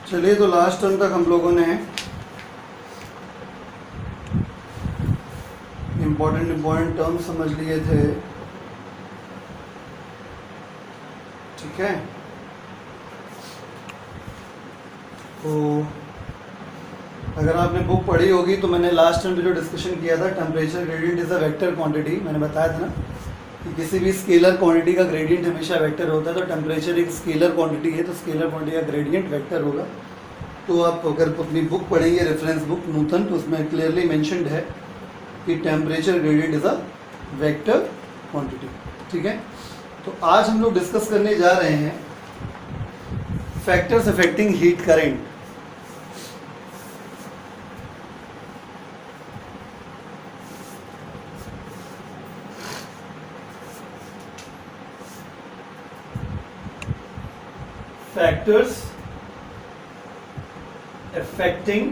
चलिए, तो last term तक हम लोगों ने इम्पोर्टेंट टर्म समझ लिए थे। ठीक है, तो अगर आपने बुक पढ़ी होगी तो मैंने लास्ट टाइम जो डिस्कशन किया था, temperature gradient is a vector quantity, मैंने बताया था ना कि किसी भी स्केलर क्वांटिटी का ग्रेडियंट हमेशा वेक्टर होता है। तो टेम्परेचर एक स्केलर क्वांटिटी है, तो स्केलर क्वांटिटी का ग्रेडियंट वेक्टर होगा। तो आप अगर अपनी बुक पढ़ेंगे, रेफरेंस बुक नूतन, तो उसमें क्लियरली मेंशन्ड है कि temperature gradient is a vector quantity. ठीक है, तो आज हम लोग डिस्कस करने जा रहे हैं factors affecting heat current. Factors affecting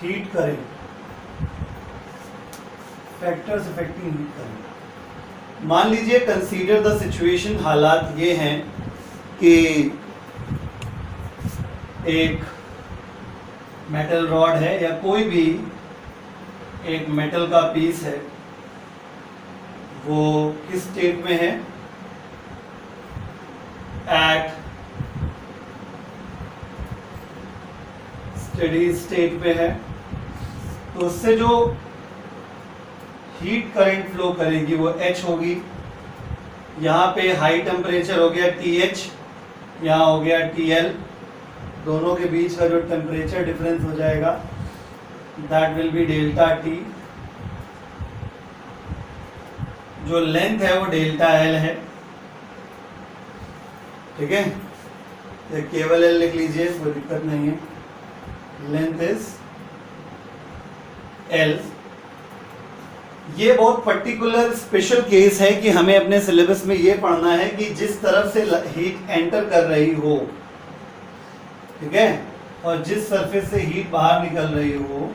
heat current, factors affecting heat current. मान लीजिए, कंसीडर द सिचुएशन, हालात ये हैं कि एक मेटल रॉड है या कोई भी एक मेटल का पीस है, वो किस स्टेट में है, एट स्टेडी स्टेट पे है। तो उससे जो हीट करंट फ्लो करेगी वो H होगी। यहाँ पे हाई टेम्परेचर हो गया TH, यहाँ हो गया TL। दोनों के बीच का जो टेम्परेचर डिफरेंस हो जाएगा that will be delta T। जो लेंथ है वो डेल्टा L है। ठीक है, ये केवल L लिख लीजिए, कोई दिक्कत नहीं है। Length is L। ये बहुत पर्टिकुलर स्पेशल केस है कि हमें अपने सिलेबस में ये पढ़ना है कि जिस तरफ से हीट एंटर कर रही हो, ठीक है, और जिस सरफेस से हीट बाहर निकल रही हो,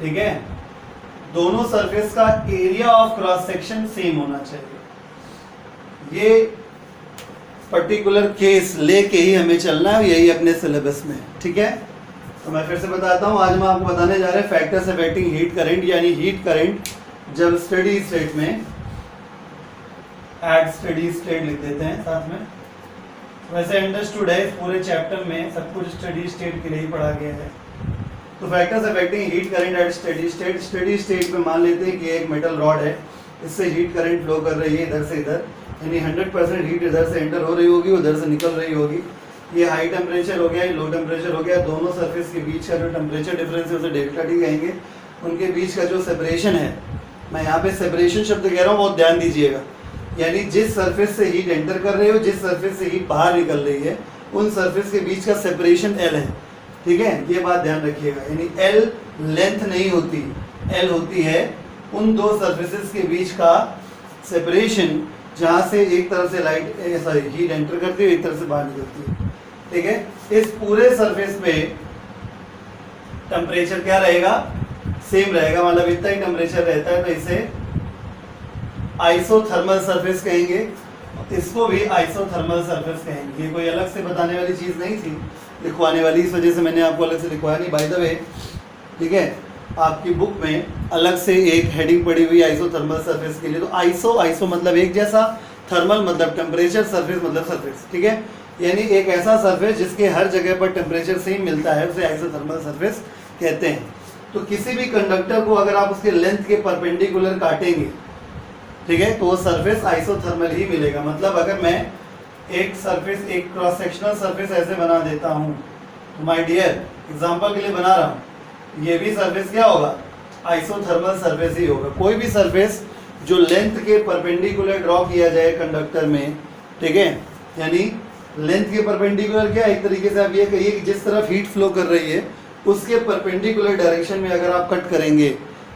ठीक है, दोनों सरफेस का area of cross section same होना चाहिए। ये पर्टिकुलर केस लेके ही हमें चलना है, यही अपने सिलेबस में। ठीक है, तो मैं फिर से बताता हूँ। आज हम आपको बताने जा रहे हैं फैक्टर्स अफेक्टिंग हीट करंट, यानी हीट करंट जब स्टेडी स्टेट में, एट स्टेडी स्टेट लिख देते हैं साथ में। वैसे अंडरस्टूड है, इस पूरे चैप्टर में सब कुछ स्टेडी स्टेट के लिए ही पढ़ा गया है। तो factors affecting heat current eight steady state, steady state में मान लेते हैं कि एक मेटल रॉड है, इससे हीट करंट फ्लो कर रही है इधर से इधर, यानी 100% हीट इधर से एंटर हो रही होगी, उधर से निकल रही होगी। ये हाई टेम्परेचर हो गया, ये लो टेम्परेचर हो गया। दोनों सरफेस के बीच का जो टेम्परेचर डिफरेंस है उसे डेल्टा टी कहेंगे। उनके बीच का जो सेपरेशन है, मैं यहाँ पे सेपरेशन शब्द कह रहा हूँ, बहुत ध्यान दीजिएगा, यानी जिस सरफेस से हीट एंटर कर रही हो, जिस सरफेस से हीट बाहर निकल रही है, उन सरफेस के बीच का सेपरेशन L है। ठीक है, ये बात ध्यान रखिएगा, यानी L लेंथ नहीं होती, L होती है उन दो सरफेसेस के बीच का सेपरेशन, जहाँ से एक तरफ से हीट एंटर करती है, एक तरफ से बाहर निकलती है। ठीक है, इस पूरे सरफेस पे टेम्परेचर क्या रहेगा, सेम रहेगा, मतलब इतना ही टेम्परेचर रहता है। तो इसे आइसोथर्मल सरफेस कहेंगे, इसको भी आइसोथर्मल सरफेस कहेंगे। ये कोई अलग से बताने वाली चीज नहीं थी, लिखवाने वाली, इस वजह से मैंने आपको अलग से लिखवाया नहीं। बाय द वे, ठीक है, आपकी बुक में अलग से एक हेडिंग पड़ी हुई आइसोथर्मल सरफेस के लिए। तो आइसो मतलब एक जैसा, थर्मल मतलब टेम्परेचर, सरफेस मतलब सरफेस। ठीक है, यानी एक ऐसा सरफेस जिसके हर जगह पर टेम्परेचर सेम मिलता है, उसे आइसोथर्मल सरफेस कहते हैं। तो किसी भी कंडक्टर को अगर आप उसके लेंथ के परपेंडिकुलर काटेंगे, ठीक है, तो वो सरफेस आइसोथर्मल ही मिलेगा। मतलब अगर मैं एक सरफेस, एक क्रॉस सेक्शनल सरफेस ऐसे बना देता हूँ, तो माय डियर, एग्जांपल के लिए बना रहा हूँ, ये भी सरफेस क्या होगा, आइसोथर्मल सरफेस ही होगा। कोई भी सरफेस जो लेंथ के परपेंडिकुलर ड्रॉ किया जाए कंडक्टर में, ठीक है, यानी लेंथ के परपेंडिकुलर क्या, एक तरीके से आप ये कहिए कि जिस तरफ हीट फ्लो कर रही है उसके परपेंडिकुलर डायरेक्शन में अगर आप कट करेंगे,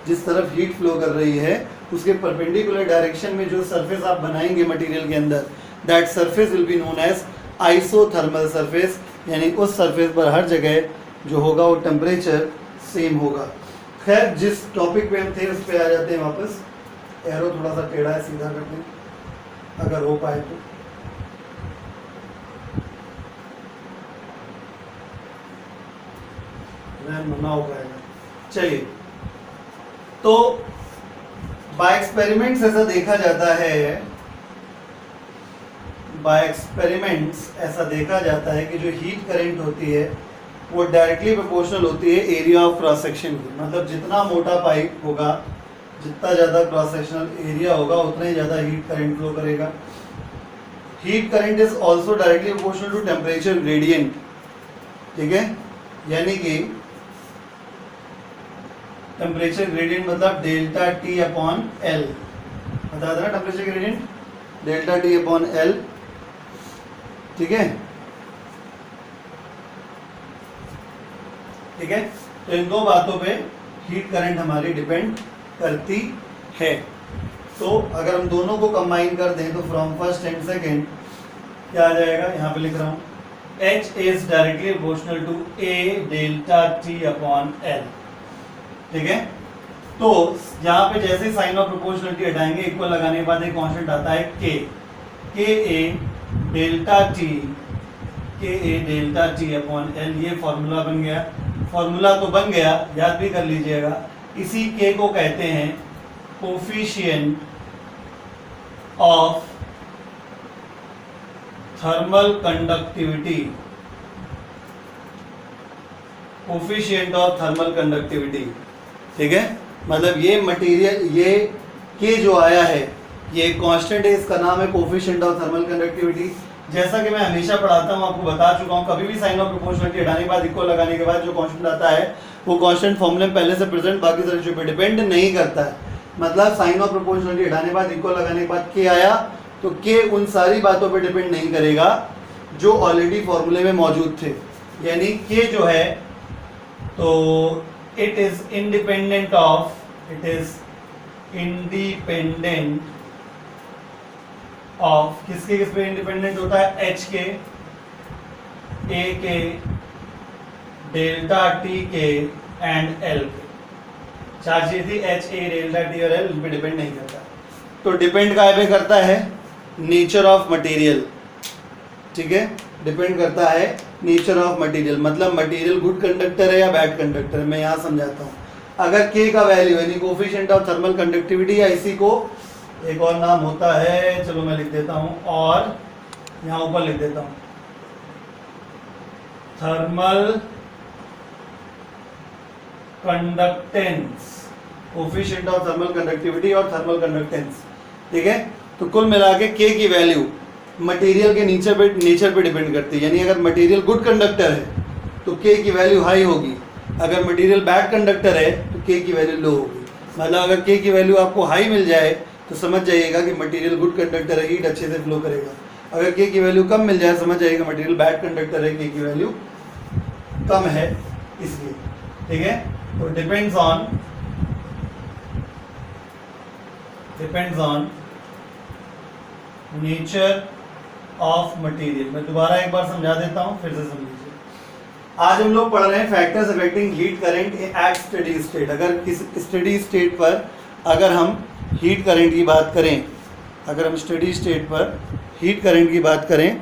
जिस तरफ हीट फ्लो कर रही है उसके परपेंडिकुलर डायरेक्शन में जो सरफेस आप बनाएंगे मटेरियल के अंदर, that surface will be known as isothermal surface. यानी उस सरफेस पर हर जगह जो होगा वो टेम्परेचर सेम होगा। खैर, जिस टॉपिक पे हम थे उस पे आ जाते हैं वापस। एरो थोड़ा सा टेढ़ा है, सीधा करते हैं अगर हो पाए तो। ना हो पाएगा। चलिए, तो बाय एक्सपेरिमेंट्स ऐसा देखा जाता है, बाय एक्सपेरिमेंट्स ऐसा देखा जाता है कि जो हीट करंट होती है वो डायरेक्टली प्रोपोर्शनल होती है एरिया ऑफ क्रॉस सेक्शन की। मतलब जितना मोटा पाइप होगा, जितना ज़्यादा क्रॉस सेक्शनल एरिया होगा, उतना ही ज़्यादा हीट करंट फ्लो करेगा। Heat current is also directly proportional to temperature gradient, ठीक है। यानी कि टेम्परेचर ग्रेडियंट मतलब डेल्टा टी अपॉन एल, बता देना temperature gradient delta T upon L, ठीक है। ठीक है, तो इन दो बातों पे हीट करंट हमारी डिपेंड करती है। तो अगर हम दोनों को कंबाइन कर दें तो फ्रॉम फर्स्ट एंड सेकेंड क्या आ जाएगा, यहाँ पे लिख रहा हूँ, H is directly proportional to A delta T upon L, ठीक है। तो यहाँ पे जैसे साइन ऑफ प्रोपोर्शनलिटी हटाएंगे, इक्वल लगाने के बाद एक कांस्टेंट आता है K A delta T upon L, ये फॉर्मूला बन गया। फॉर्मूला तो बन गया, याद भी कर लीजिएगा। इसी K को कहते हैं coefficient of thermal conductivity, coefficient of thermal conductivity, ठीक है। मतलब ये मटेरियल, ये K जो आया है ये कांस्टेंट है, इसका नाम है कोफिशिएंट ऑफ थर्मल कंडक्टिविटी। जैसा कि मैं हमेशा पढ़ाता हूँ, आपको बता चुका हूँ, कभी भी साइन ऑफ प्रोपोर्शनलिटी हटाने के बाद इक्वल लगाने के बाद जो कांस्टेंट आता है वो कांस्टेंट फॉर्मूले में पहले से प्रेजेंट, बाकी सारी चीजों पे डिपेंड नहीं करता है। मतलब साइन ऑफ प्रोपोर्शनलिटी हटाने के बाद इक्वल लगाने के बाद K आया तो K उन सारी बातों पे डिपेंड नहीं करेगा जो ऑलरेडी फॉर्मूले में मौजूद थे। यानी K जो है तो इट इज इंडिपेंडेंट ऑफ किसके, किस पे इंडिपेंडेंट होता है, H के, A के, डेल्टा T के एंड L के। चार चीज थी, H, A, डेल्टा T और L, इन पे डिपेंड नहीं करता। तो डिपेंड काय पे करता है, नेचर ऑफ मटेरियल, ठीक है। डिपेंड करता है नेचर ऑफ मटेरियल, मतलब मटेरियल गुड कंडक्टर है या बैड कंडक्टर है। मैं यहाँ समझाता हूँ। अगर K का वैल्यू यानी कोफिशिएंट ऑफ थर्मल कंडक्टिविटी, या इसी को एक और नाम होता है, चलो मैं लिख देता हूं, और यहां ऊपर लिख देता हूं, thermal conductance, coefficient of thermal conductivity और थर्मल कंडक्टेंस, ठीक है। तो कुल मिला के K की वैल्यू मटेरियल के नेचर पे डिपेंड करती है। यानी अगर मटेरियल गुड कंडक्टर है तो K की वैल्यू हाई होगी, अगर मटेरियल बैड कंडक्टर है तो K की वैल्यू लो होगी। मतलब अगर K की वैल्यू आपको हाई मिल जाए तो समझ जाइएगा कि मटेरियल गुड कंडक्टर है, हीट अच्छे से फ्लो करेगा। अगर K की वैल्यू कम मिल जाए, समझ जाइएगा मटेरियल बैड कंडक्टर है, K की वैल्यू कम है इसलिए, ठीक है। तो depends on nature of material. मैं दोबारा एक बार समझा देता हूं, फिर से समझिए। आज हम लोग पढ़ रहे हैं factors affecting heat current eight steady state. अगर इस स्टेडी स्टेट पर अगर हम हीट करंट की बात करें, अगर हम स्टेडी स्टेट पर हीट करंट की बात करें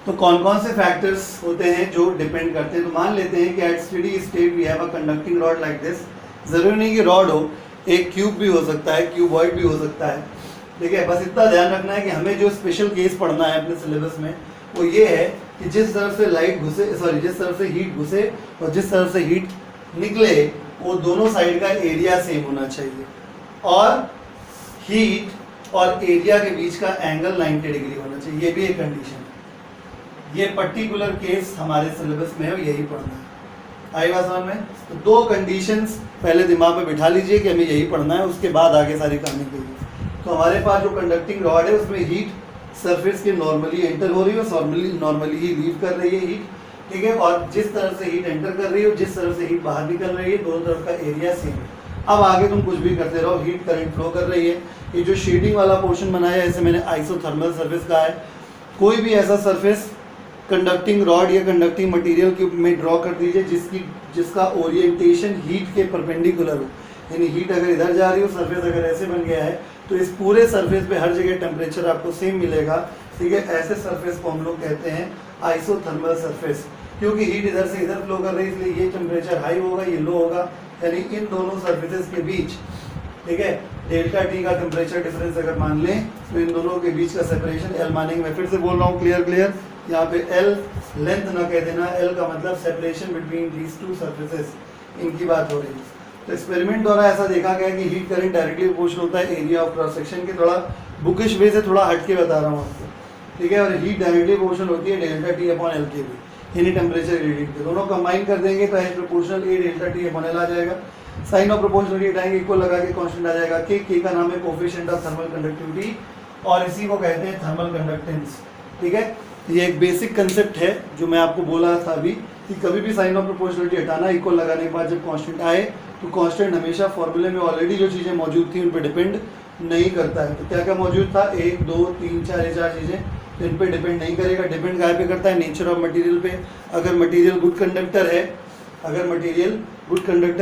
तो कौन कौन से फैक्टर्स होते हैं जो डिपेंड करते हैं। तो मान लेते हैं कि at steady state we have a conducting rod like this. जरूरी नहीं कि रॉड हो, एक क्यूब भी हो सकता है, क्यूबॉइड भी हो सकता है, ठीक है। बस इतना ध्यान रखना है कि हमें जो स्पेशल केस पढ़ना है अपने सिलेबस में वो ये है कि जिस तरफ से लाइट घुसे, जिस तरफ से हीट घुसे और जिस तरफ से हीट निकले, वो दोनों साइड का एरिया सेम होना चाहिए, और हीट और एरिया के बीच का एंगल 90 डिग्री होना चाहिए। ये भी एक कंडीशन है। ये पर्टिकुलर केस हमारे सिलेबस में है और यही पढ़ना है। आई बात समझ में? तो दो कंडीशंस पहले दिमाग में बिठा लीजिए कि हमें यही पढ़ना है, उसके बाद आगे सारी कहानी कहिए। तो हमारे पास जो कंडक्टिंग रॉड है उसमें हीट सरफेस के नॉर्मली एंटर हो रही है और नॉर्मली ही लीव कर रही है हीट, ठीक है। और जिस तरफ से हीट एंटर कर रही है और जिस तरफ से हीट बाहर निकल रही है, दोनों तरफ का एरिया सेम है। अब आगे तुम कुछ भी करते रहो, हीट करंट फ्लो कर रही है। ये जो शेडिंग वाला पोर्शन बनाया है इसे मैंने आइसोथर्मल सरफेस कहा है। कोई भी ऐसा सरफेस कंडक्टिंग रॉड या कंडक्टिंग मटेरियल के में ड्रॉ कर दीजिए जिसका ओरिएंटेशन हीट के परपेंडिकुलर हो। यानी हीट अगर इधर जा रही हो, सरफेस अगर ऐसे बन गया है, तो इस पूरे सरफेस पे हर जगह टेम्परेचर आपको सेम मिलेगा, ठीक है। ऐसे सरफेस को हम लोग कहते हैं आइसोथर्मल सरफेस। क्योंकि हीट इधर से इधर फ्लो कर रही है, इसलिए ये टेम्परेचर हाई होगा, ये लो होगा, यानी इन दोनों सर्फेसेस के बीच, ठीक है, डेल्टा टी का टेम्परेचर डिफरेंस अगर मान लें तो इन दोनों के बीच का सेपरेशन एल मानेंगे। मैं फिर से बोल रहा हूँ, क्लियर, यहाँ पे एल लेंथ ना कह देना, एल का मतलब separation between these two surfaces, इनकी बात हो रही है। तो एक्सपेरिमेंट द्वारा ऐसा देखा गया कि हीट करंट डायरेक्टली प्रोपोर्शनल होता है एरिया ऑफ क्रॉस सेक्शन के। थोड़ा बुकिश वे से थोड़ा हट के बता रहा हूँ आपको, ठीक है। और हीट डायरेक्टली प्रोपोर्शनल होती है डेल्टा टी अपॉन एल के भी, यानी टेम्परेचर ग्रेडियंट के। दोनों कंबाइन कर देंगे तो H proportional A delta T upon L आ जाएगा। साइन ऑफ प्रोपोर्शनलिटी हटाएंगे, इक्वल लगा के कांस्टेंट आ जाएगा के का नाम है कोफिशिएंट ऑफ थर्मल कंडक्टिविटी, और इसी को कहते हैं थर्मल कंडक्टेंस, ठीक है। ये एक बेसिक कंसेप्ट है जो मैं आपको बोला था अभी कि कभी भी साइन ऑफ प्रोपोर्शनलिटी हटाना, इक्वल लगाने के बाद जब कांस्टेंट आए तो कांस्टेंट हमेशा फॉर्मूले में ऑलरेडी जो चीज़ें मौजूद थी उन पर डिपेंड नहीं करता है। तो क्या क्या मौजूद था, 1 2 3 4 ये 4 चीज़ें, तो इन पे डिपेंड नहीं करेगा। डिपेंड कहाँ पे करता है, नेचर ऑफ मटेरियल पे। अगर मटेरियल गुड कंडक्टर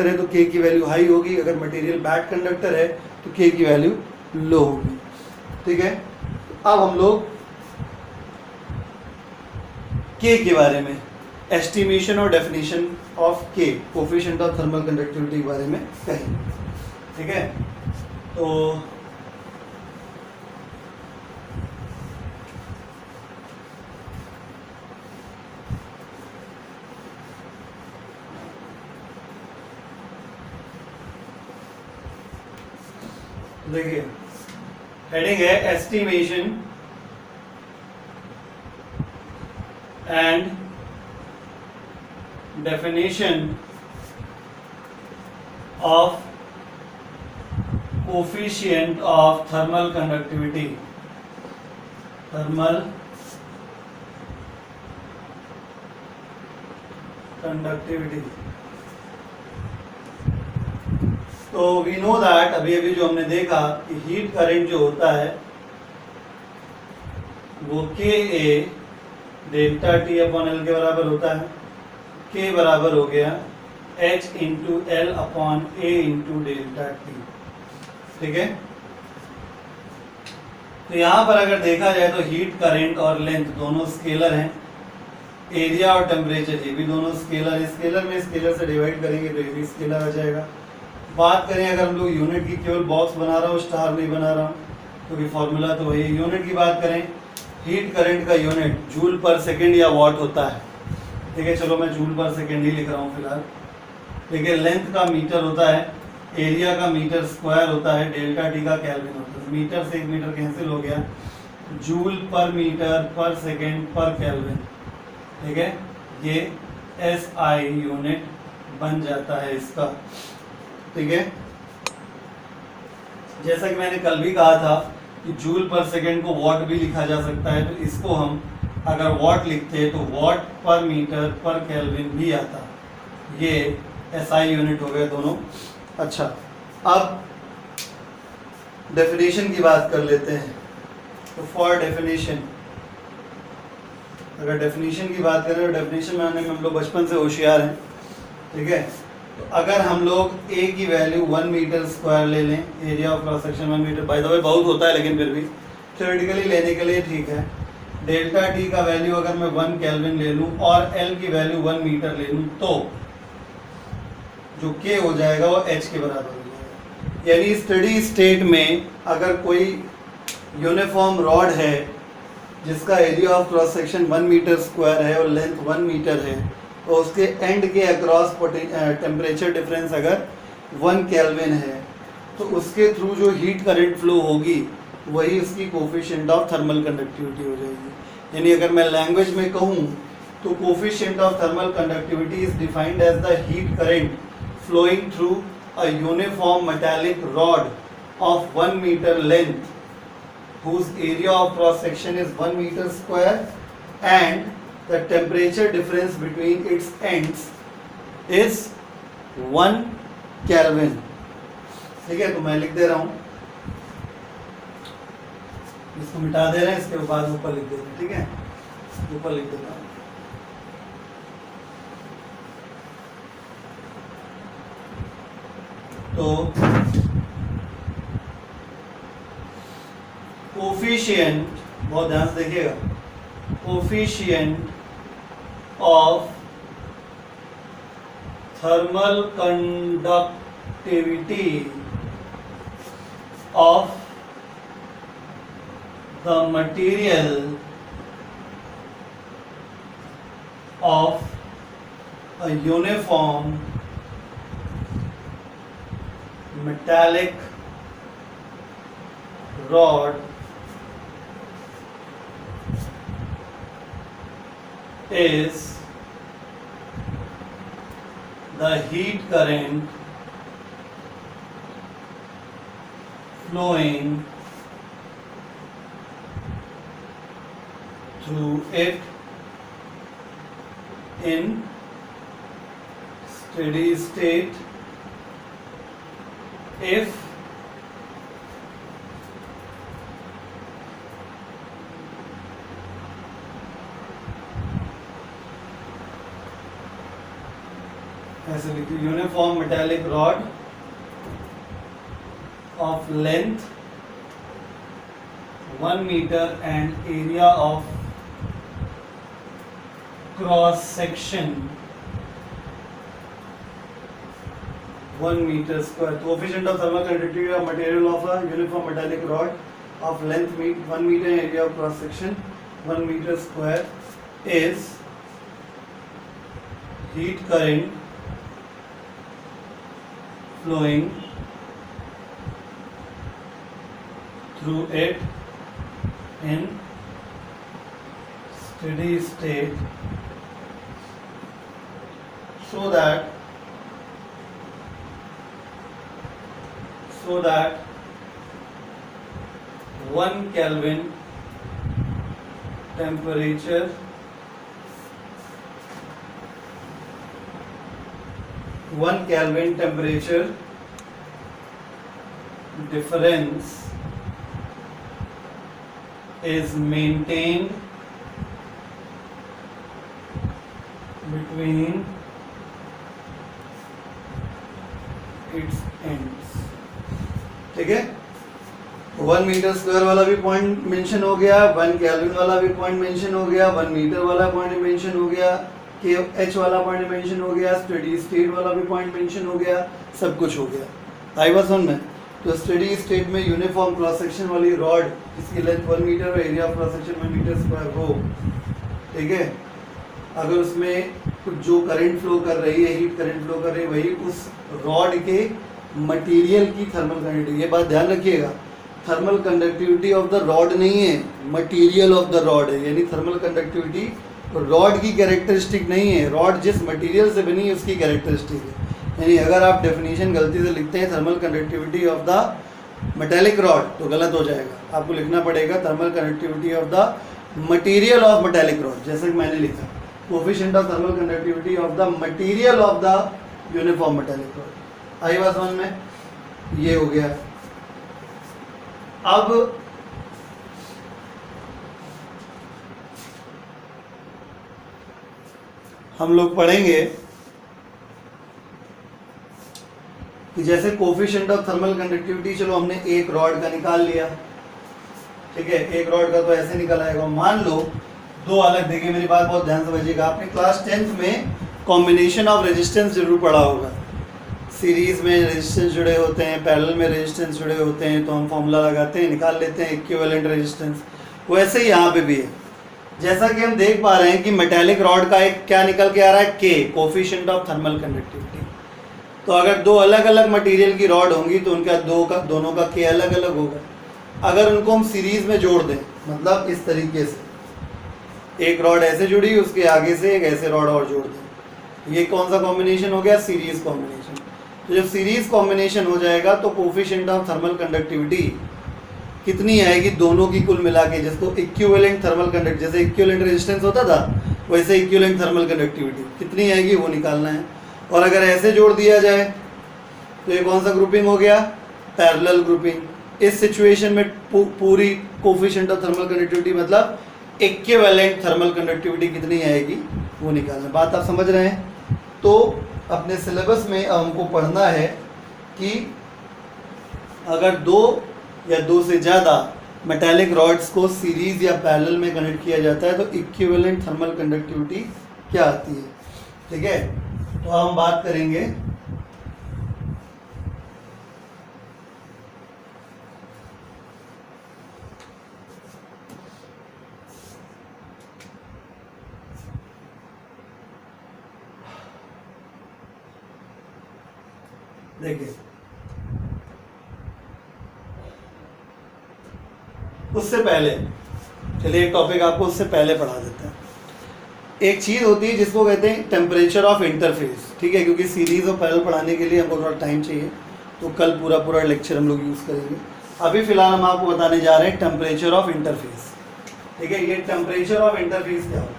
है, तो के की वैल्यू हाई होगी, अगर मटेरियल बैड कंडक्टर है तो के की वैल्यू लो होगी, ठीक है। अब हम लोग के के बारे में, एस्टिमेशन और डेफिनेशन ऑफ के, कोफिशिएंट ऑफ थर्मल कंडक्टिविटी के बारे में कहेंगे, ठीक है। तो देखिए, हेडिंग है estimation and definition of coefficient of thermal conductivity, thermal conductivity. तो वी नो दैट, अभी अभी जो हमने देखा कि हीट करंट जो होता है वो के ए डेल्टा टी अपॉन एल के बराबर होता है। के बराबर हो गया एच इंटू एल अपॉन ए इंटू डेल्टा टी, ठीक है। तो यहां पर अगर देखा जाए तो हीट करंट और लेंथ दोनों स्केलर हैं, एरिया और टेम्परेचर ये भी दोनों स्केलर है। स्केलर में स्केलर से डिवाइड करेंगे तो ये भी स्केलर आ जाएगा। बात करें अगर हम लोग यूनिट की, केवल बॉक्स बना रहा हूँ, स्टार नहीं बना रहा हूँ, क्योंकि फॉर्मूला तो वही। यूनिट की बात करें, हीट करंट का यूनिट जूल पर सेकेंड या वॉट होता है, ठीक है। चलो मैं जूल पर सेकेंड ही लिख रहा हूँ फिलहाल, ठीक है। लेंथ का मीटर होता है, एरिया का मीटर स्क्वायर होता है, डेल्टा टी का केल्विन होता है। मीटर से 1 मीटर कैंसिल हो गया, जूल पर मीटर पर सेकेंड पर केल्विन, ठीक है। ये SI यूनिट बन जाता है इसका, ठीक है। जैसा कि मैंने कल भी कहा था कि जूल पर सेकेंड को वॉट भी लिखा जा सकता है, तो इसको हम अगर वॉट लिखते हैं तो वॉट पर मीटर पर केल्विन भी आता। ये SI यूनिट हो गए दोनों। अच्छा, अब डेफिनेशन की बात कर लेते हैं। तो फॉर डेफिनेशन, अगर डेफिनेशन की बात करें तो डेफिनेशन बनाने में हम लोग बचपन से होशियार हैं, ठीक है। तो अगर हम लोग ए की वैल्यू 1 मीटर स्क्वायर ले लें, area of cross section 1 metre, by the way बहुत होता है लेकिन फिर भी थ्योरेटिकली लेने के लिए ठीक है। डेल्टा टी का वैल्यू अगर मैं 1 केल्विन ले लूं और एल की वैल्यू 1 मीटर ले लूं तो जो के हो जाएगा वो एच के बराबर हो जाएगा। यानी स्टडी स्टेट में अगर कोई यूनिफॉर्म रॉड है जिसका area of cross section 1 metre square है और लेंथ 1 मीटर है, तो उसके एंड के अक्रॉस टेम्परेचर डिफरेंस अगर 1 केल्विन है तो उसके थ्रू जो हीट करंट फ्लो होगी वही उसकी कोफिशिएंट ऑफ थर्मल कंडक्टिविटी हो जाएगी। यानी अगर मैं लैंग्वेज में कहूँ तो coefficient of thermal conductivity is defined as the heat current flowing through a uniform metallic rod of 1 meter length whose area of cross section is 1 meter square and the temperature difference between its ends is 1 Kelvin, ठीक है। तो मैं लिख दे रहा हूं, इसको मिटा दे रहे हैं, इसके बाद ऊपर लिख दे रहे हैं, ठीक है। ऊपर लिख देता हूं, तो कोफिशिएंट, बहुत ध्यान से देखिएगा, coefficient of thermal conductivity of the material of a uniform metallic rod is the heat current flowing through it in steady state if ऐसे लिखिए, uniform metallic rod of length 1 meter and area of cross section 1 meter square. Coefficient of thermal conductivity of material of a uniform metallic rod of length 1 meter and area of cross section 1 meter square is heat current flowing through it in steady state so that 1 Kelvin temperature difference is maintained between its ends. ठीक है, 1 metre square वाला भी point mention हो गया, 1 kelvin वाला भी point mention हो गया, 1 मीटर वाला पॉइंट मेंशन हो गया, के एच वाला पॉइंट मेंशन हो गया, स्टेडी स्टेट वाला भी पॉइंट मेंशन हो गया, सब कुछ हो गया। आई बात समझ में? तो स्टेडी स्टेट में यूनिफॉर्म क्रॉस सेक्शन वाली रॉड इसकी लेंथ 1 मीटर और area of cross section 1 metre square हो, ठीक है, अगर उसमें कुछ जो करंट फ्लो कर रही है, हीट करंट फ्लो कर रही है, वही उस रॉड के मटेरियल की थर्मल कंडक्टिविटी, ये बात ध्यान रखिएगा, thermal conductivity of the rod नहीं है, मटेरियल ऑफ द रॉड है, यानी थर्मल कंडक्टिविटी रॉड की कैरेक्टरिस्टिक नहीं है, रॉड जिस मटेरियल से बनी है उसकी कैरेक्टरिस्टिक है। यानी अगर आप डेफिनेशन गलती से लिखते हैं thermal conductivity of the metallic rod तो गलत हो जाएगा, आपको लिखना पड़ेगा thermal conductivity of the material of metallic rod, जैसे कि मैंने लिखा coefficient of thermal conductivity of the material of the uniform metallic rod. आई बात समझ में? ये हो गया। अब हम लोग पढ़ेंगे कि जैसे कोफिशिएंट ऑफ थर्मल कंडक्टिविटी, चलो हमने एक रॉड का निकाल लिया, ठीक है, एक रॉड का तो ऐसे निकल आएगा। मान लो दो अलग, देखिए मेरी बात बहुत ध्यान समझिएगा, आपने क्लास 10th में कॉम्बिनेशन ऑफ रेजिस्टेंस जरूर पढ़ा होगा, सीरीज में रेजिस्टेंस जुड़े होते हैं, पैरेलल में रेजिस्टेंस जुड़े होते हैं, तो हम फॉर्मूला लगाते हैं, निकाल लेते हैं इक्विवेलेंट रेजिस्टेंस। वैसे ही यहाँ पे भी है, जैसा कि हम देख पा रहे हैं कि मेटालिक रॉड का एक क्या निकल के आ रहा है, के, कोफिशिएंट ऑफ थर्मल कंडक्टिविटी। तो अगर दो अलग अलग मटेरियल की रॉड होंगी तो उनका दोनों का के अलग अलग होगा। अगर उनको हम सीरीज में जोड़ दें, मतलब इस तरीके से, एक रॉड ऐसे जुड़ी, उसके आगे से एक ऐसे रॉड और जोड़ दें, ये कौन सा कॉम्बिनेशन हो गया? Series combination. तो जब सीरीज कॉम्बिनेशन हो जाएगा तो कोफिशिएंट ऑफ थर्मल कंडक्टिविटी कितनी आएगी दोनों की कुल मिला के, जिसको इक्विवेलेंट थर्मल कंडक्ट, जैसे इक्विवेलेंट रेजिस्टेंस होता था वैसे इक्विवेलेंट थर्मल कंडक्टिविटी कितनी आएगी वो निकालना है। और अगर ऐसे जोड़ दिया जाए तो ये कौन सा ग्रुपिंग हो गया? Parallel grouping. इस सिचुएशन में पूरी कोफिशिएंट ऑफ थर्मल कंडक्टिविटी मतलब इक्विवेलेंट थर्मल कंडक्टिविटी कितनी आएगी वो निकालना। बात आप समझ रहे हैं? तो अपने सिलेबस में हमको पढ़ना है कि अगर दो या दो से ज़्यादा मेटालिक रॉड्स को सीरीज या पैरेलल में कनेक्ट किया जाता है तो इक्विवेलेंट थर्मल कंडक्टिविटी क्या आती है, ठीक है। तो हम बात करेंगे देखिए, उससे पहले चलिए एक टॉपिक आपको उससे पहले पढ़ा देते हैं। एक चीज़ होती है जिसको कहते हैं टेम्परेचर ऑफ इंटरफेस, ठीक है, क्योंकि सीरीज और पैरेलल पढ़ाने के लिए हमको थोड़ा टाइम चाहिए, तो कल पूरा लेक्चर हम लोग यूज़ करेंगे। अभी फिलहाल हम आपको बताने जा रहे हैं टेम्परेचर ऑफ इंटरफेस, ठीक है। ये टेम्परेचर ऑफ इंटरफेस क्या होता है?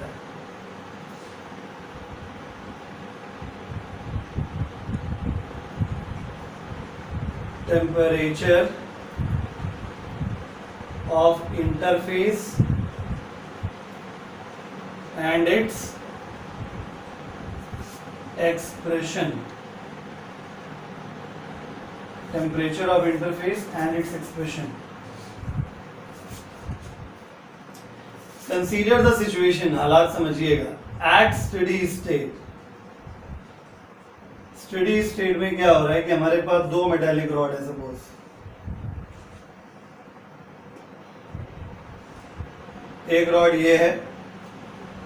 Temperature of interface and its expression. Temperature of interface and its expression. Consider the situation, हालात समझिएगा। At steady state, steady state में क्या हो रहा है कि हमारे पास दो मेटालिक रॉड है सपोज, एक रॉड ये है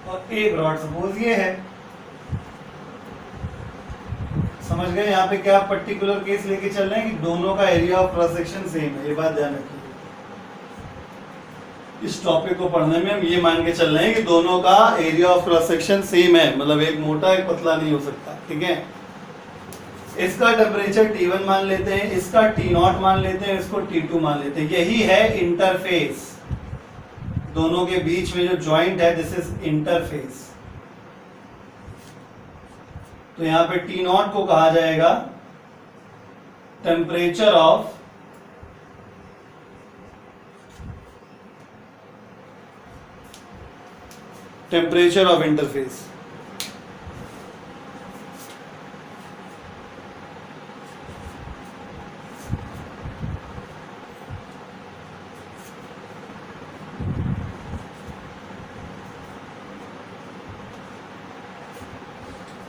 और एक रॉड सपोज ये है। समझ गए? यहाँ पे क्या पर्टिकुलर केस लेके चल रहे हैं कि दोनों का area of cross section same है, ये बात ध्यान रखिए। इस टॉपिक को पढ़ने में हम ये मान के चल रहे हैं कि दोनों का area of cross section same है, मतलब एक मोटा एक पतला नहीं हो सकता, ठीक है। इसका टेम्परेचर T1 मान लेते हैं, इसका T0 मान लेते हैं, इसको T2 मान लेते हैं। यही है इंटरफेस, दोनों के बीच में जो जॉइंट है, दिस इज इंटरफेस। तो यहां पे T0 को कहा जाएगा temperature of interface.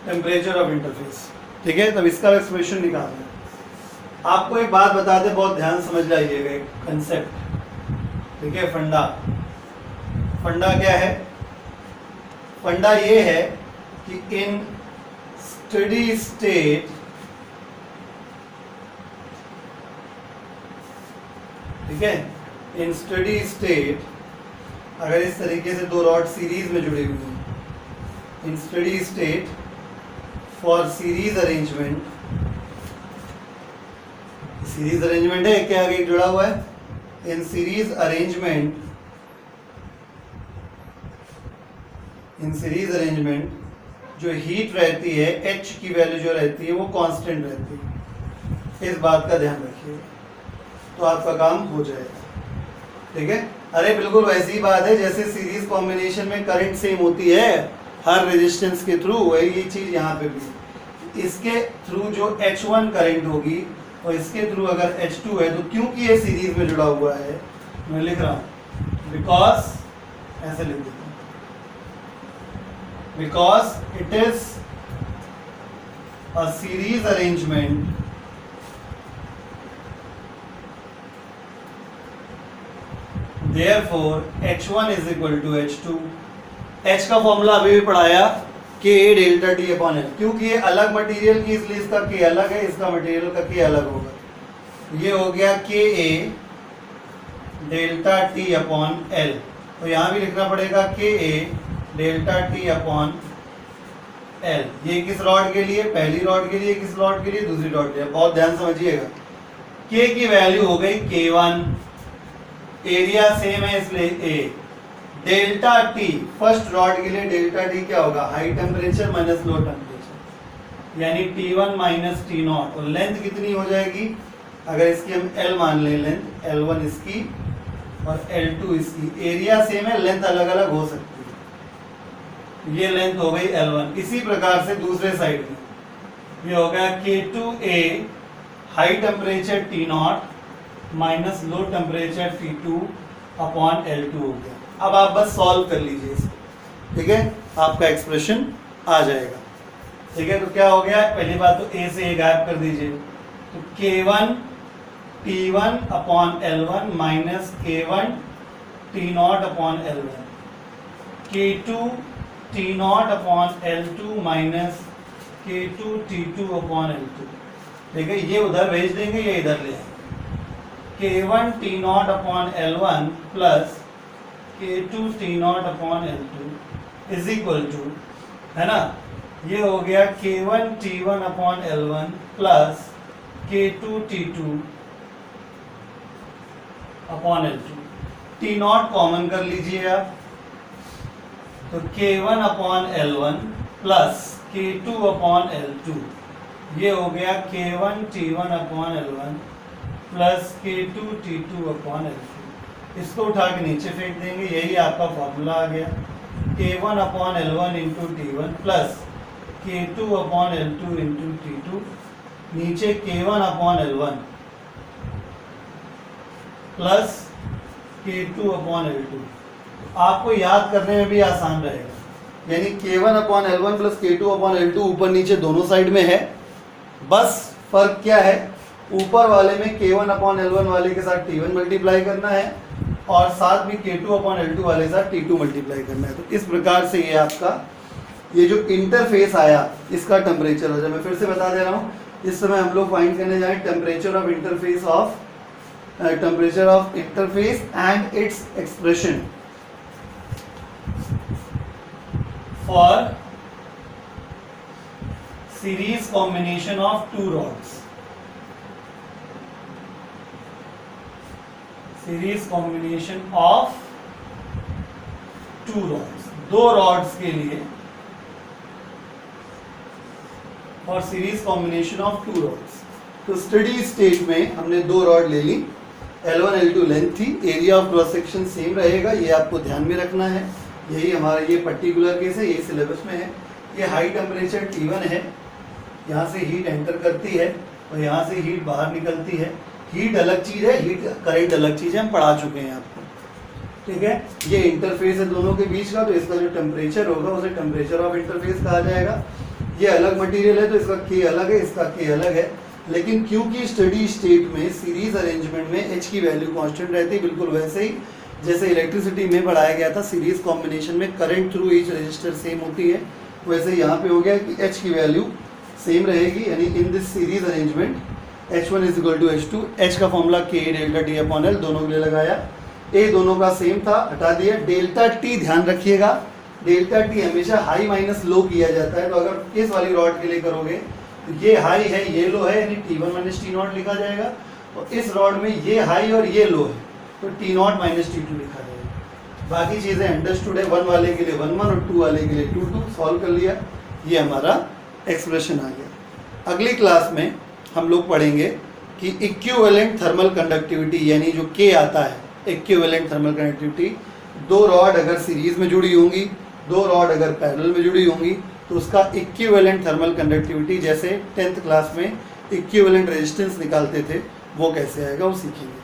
Temperature of interface, ठीक है। तब इसका एक्सप्रेशन निकालना है। आपको एक बात बताते, बहुत ध्यान समझ लाइएगा, एक कंसेप्ट, ठीक है। फंडा क्या है? फंडा ये है कि इन स्टडी स्टेट, ठीक है, इन स्टडी स्टेट अगर इस तरीके से दो रॉड सीरीज में जुड़ी हुई हैं, in steady state for series arrangement, series arrangement है, क्या आगे जुड़ा हुआ है? इन सीरीज अरेंजमेंट, जो हीट रहती है, H की वैल्यू जो रहती है वो कांस्टेंट रहती है। इस बात का ध्यान रखिए, तो आपका काम हो जाएगा, ठीक है। अरे बिल्कुल वैसी ही बात है जैसे सीरीज कॉम्बिनेशन में करंट सेम होती है हर रेजिस्टेंस के थ्रू, वही ये चीज यहाँ पे भी। इसके थ्रू जो H1 करंट होगी और इसके थ्रू अगर H2 है, तो क्योंकि ये सीरीज में जुड़ा हुआ है, मैं लिख रहा हूं बिकॉज, ऐसे लिख देता हूं, because it is a series arrangement, therefore H1 is equal to H2। H का फॉर्मूला अभी भी पढ़ाया, K delta T upon L, क्योंकि ये अलग मटेरियल की इसलिए इसका K अलग है, इसका मटेरियल का K अलग होगा। ये हो गया KA delta T upon L। तो यहाँ भी लिखना पड़ेगा KA delta T upon L। ये किस रॉड के लिए? पहली रॉड के लिए। किस रॉड के लिए? दूसरी रॉड के लिए। बहुत ध्यान समझिएगा। K की वैल्यू हो गई K1, एरिया सेम है इसलिए A। Delta T first rod के लिए डेल्टा T क्या होगा? High temperature minus low temperature, यानी T1 माइनस T0। और लेंथ कितनी हो जाएगी? अगर इसकी हम L मान लें, लेंथ L1 इसकी और L2 इसकी, एरिया सेम है, लेंथ अलग अलग हो सकती है। ये लेंथ हो गई L1। इसी प्रकार से दूसरे साइड में ये हो गया K2A high temperature T0 minus low temperature T2 upon L2 हो गया। अब आप बस सॉल्व कर लीजिए इसको, ठीक है, आपका एक्सप्रेशन आ जाएगा। ठीक है, तो क्या हो गया, पहली बात तो ए से ए गायब कर दीजिए, तो K1 T1 upon L1 minus K1 T0 upon L1, K2 T0 upon L2 minus K2 T2 upon L2। ठीक है, ये उधर भेज देंगे, ये इधर ले आएंगे, K1 T0 upon L1 plus K2 T0 upon L2 is equal to, है ना, ये हो गया K1 T1 upon L1 plus K2 T2 upon L2। T0 common कर लीजिए आप, तो K1 upon L1 plus K2 upon L2, ये हो गया K1 T1 upon L1 plus K2 T2 upon L2। इसको उठा के नीचे फेंक देंगे, यही आपका फॉर्मूला आ गया, K1 upon L1 into T1 plus K2 upon L2 into T2, नीचे K1 upon L1 plus K2 upon L2। आपको याद करने में भी आसान रहेगा, यानी K1 upon L1 plus K2 upon L2 ऊपर नीचे दोनों साइड में है, बस फर्क क्या है, ऊपर वाले में K1 अपॉन L1 वाले के साथ T1 मल्टीप्लाई करना है और साथ में K2 अपॉन L2 वाले के साथ T2 मल्टीप्लाई करना है। तो इस प्रकार से ये आपका ये जो इंटरफेस आया इसका टेम्परेचर हो जाए। मैं फिर से बता दे रहा हूँ, इस समय हम लोग फाइंड करने जाए temperature of interface and its expression for series combination of two rods. Series combination of two rods, दो रॉड्स के लिए, और series combination of two rods. तो स्टडी स्टेट में हमने दो रॉड ले ली, L1 L2 लेंथ थी, area of cross section same रहेगा, ये आपको ध्यान में रखना है। यही हमारा ये पर्टिकुलर केस है, ये सिलेबस में है। ये हाई टेम्परेचर T1 है, यहाँ से हीट एंटर करती है और यहाँ से हीट बाहर निकलती है। हीट अलग चीज़ है, हीट करंट अलग चीज़ है, हम पढ़ा चुके हैं आपको, ठीक है। ये इंटरफेस है दोनों के बीच का, तो इसका जो टेम्परेचर होगा उसे टेम्परेचर ऑफ इंटरफेस कहा जाएगा। ये अलग मटेरियल है तो इसका K अलग है, इसका K अलग है, लेकिन क्योंकि स्टडी स्टेट में सीरीज अरेंजमेंट में H की वैल्यू कांस्टेंट रहती है, बिल्कुल वैसे ही जैसे इलेक्ट्रिसिटी में बढ़ाया गया था, सीरीज कॉम्बिनेशन में current through each resistor same होती है, वैसे यहाँ पे हो गया कि H की वैल्यू सेम रहेगी, यानी in this series arrangement H1 is equal to H2। H का formula K delta T upon L दोनों के लिए लगाया, A दोनों का सेम था, हटा दिया। डेल्टा T ध्यान रखिएगा, डेल्टा T हमेशा हाई माइनस लो किया जाता है, तो अगर इस वाली रॉड के लिए करोगे तो ये हाई है ये लो है, यानी T1 माइनस T0 लिखा जाएगा, और इस रॉड में ये हाई और ये लो है तो T0 माइनस T2 लिखा जाएगा। बाकी चीज़ें अंडरस्टूड है, 1 वाले के लिए 1 1 और 2 वाले के लिए 2 2, सॉल्व कर लिया, ये हमारा एक्सप्रेशन आ गया। अगली क्लास में हम लोग पढ़ेंगे कि इक्विवेलेंट थर्मल कंडक्टिविटी, यानी जो K आता है इक्विवेलेंट थर्मल कंडक्टिविटी, दो रॉड अगर सीरीज में जुड़ी होंगी, दो रॉड अगर पैरेलल में जुड़ी होंगी, तो उसका इक्विवेलेंट थर्मल कंडक्टिविटी, जैसे 10th क्लास में इक्विवेलेंट रेजिस्टेंस निकालते थे, वो कैसे आएगा वो सीखेंगे।